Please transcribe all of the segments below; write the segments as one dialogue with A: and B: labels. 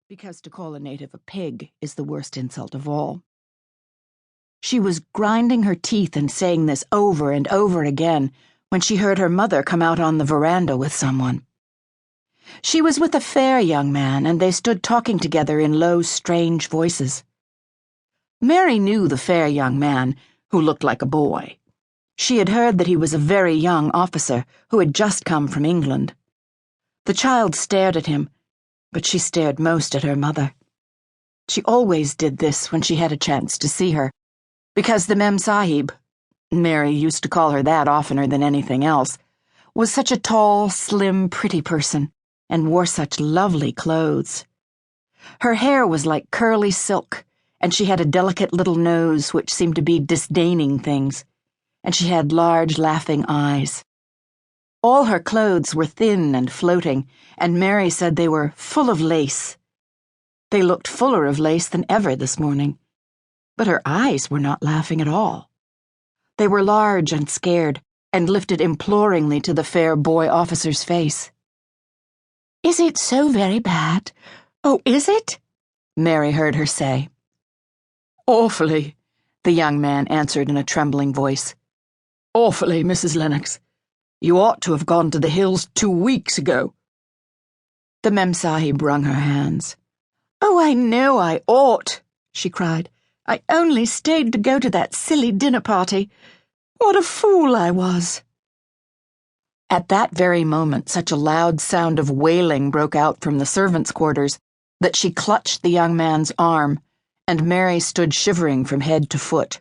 A: because to call a native a pig is the worst insult of all. She was grinding her teeth and saying this over and over again when she heard her mother come out on the veranda with someone. She was with a fair young man, and they stood talking together in low, strange voices. Mary knew the fair young man, who looked like a boy. She had heard that he was a very young officer who had just come from England. The child stared at him, but she stared most at her mother. She always did this when she had a chance to see her, because the Mem Sahib, Mary used to call her that oftener than anything else, was such a tall, slim, pretty person, and wore such lovely clothes. Her hair was like curly silk, and she had a delicate little nose which seemed to be disdaining things, and she had large, laughing eyes. All her clothes were thin and floating, and Mary said they were full of lace. They looked fuller of lace than ever this morning, but her eyes were not laughing at all. They were large and scared, and lifted imploringly to the fair boy officer's face. "Is it so very bad? Oh, is it?" Mary heard her say. "Awfully," the young man answered in a trembling voice. "Awfully, Mrs. Lennox. You ought to have gone to the hills 2 weeks ago." The Mem Sahib wrung her hands. "Oh, I know I ought," she cried. "I only stayed to go to that silly dinner party. What a fool I was." At that very moment, such a loud sound of wailing broke out from the servants' quarters that she clutched the young man's arm, and Mary stood shivering from head to foot.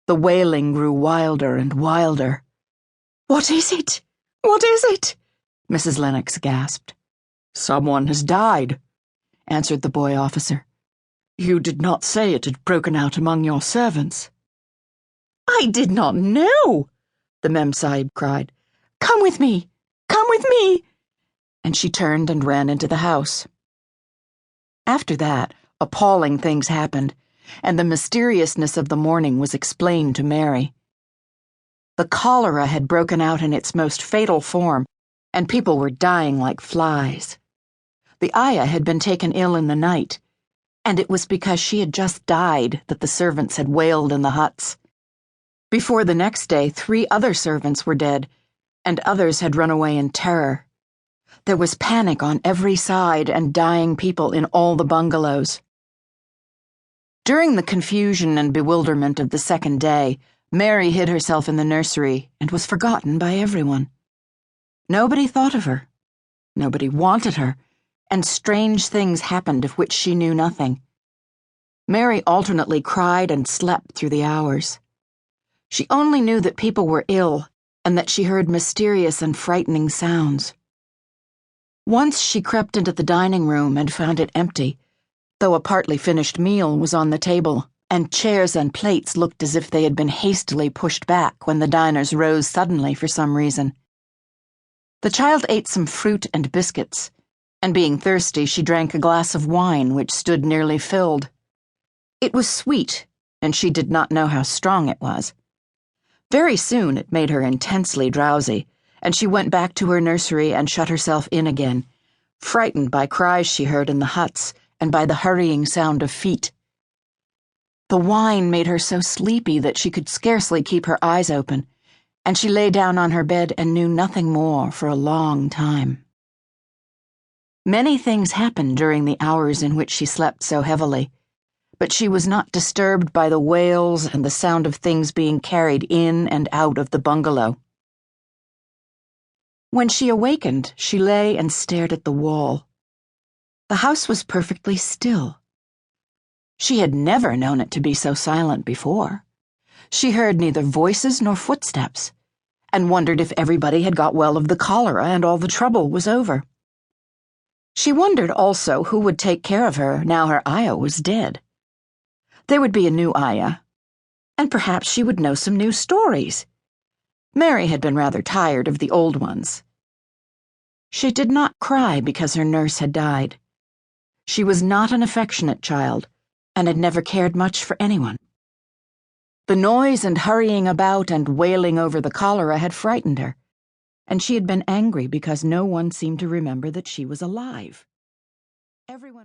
A: The wailing grew wilder and wilder. "What is it? What is it?" Mrs. Lennox gasped. "Someone has died," answered the boy officer. "You did not say it had broken out among your servants." "I did not know," the Mem Sahib cried. "Come with me! Come with me!" And she turned and ran into the house. After that, appalling things happened, and the mysteriousness of the morning was explained to Mary. The cholera had broken out in its most fatal form, and people were dying like flies. The ayah had been taken ill in the night, and it was because she had just died that the servants had wailed in the huts. Before the next day, 3 other servants were dead, and others had run away in terror. There was panic on every side and dying people in all the bungalows. During the confusion and bewilderment of the second day, Mary hid herself in the nursery and was forgotten by everyone. Nobody thought of her. Nobody wanted her, and strange things happened of which she knew nothing. Mary alternately cried and slept through the hours. She only knew that people were ill, and that she heard mysterious and frightening sounds. Once she crept into the dining room and found it empty, though a partly finished meal was on the table, and chairs and plates looked as if they had been hastily pushed back when the diners rose suddenly for some reason. The child ate some fruit and biscuits, and being thirsty, she drank a glass of wine which stood nearly filled. It was sweet, and she did not know how strong it was. Very soon it made her intensely drowsy, and she went back to her nursery and shut herself in again, frightened by cries she heard in the huts and by the hurrying sound of feet. The wine made her so sleepy that she could scarcely keep her eyes open, and she lay down on her bed and knew nothing more for a long time. Many things happened during the hours in which she slept so heavily, but she was not disturbed by the wails and the sound of things being carried in and out of the bungalow. When she awakened, she lay and stared at the wall. The house was perfectly still. She had never known it to be so silent before. She heard neither voices nor footsteps, and wondered if everybody had got well of the cholera and all the trouble was over. She wondered also who would take care of her now her ayah was dead. There would be a new ayah, and perhaps she would know some new stories. Mary had been rather tired of the old ones. She did not cry because her nurse had died. She was not an affectionate child, and had never cared much for anyone. The noise and hurrying about and wailing over the cholera had frightened her, and she had been angry because no one seemed to remember that she was alive. Everyone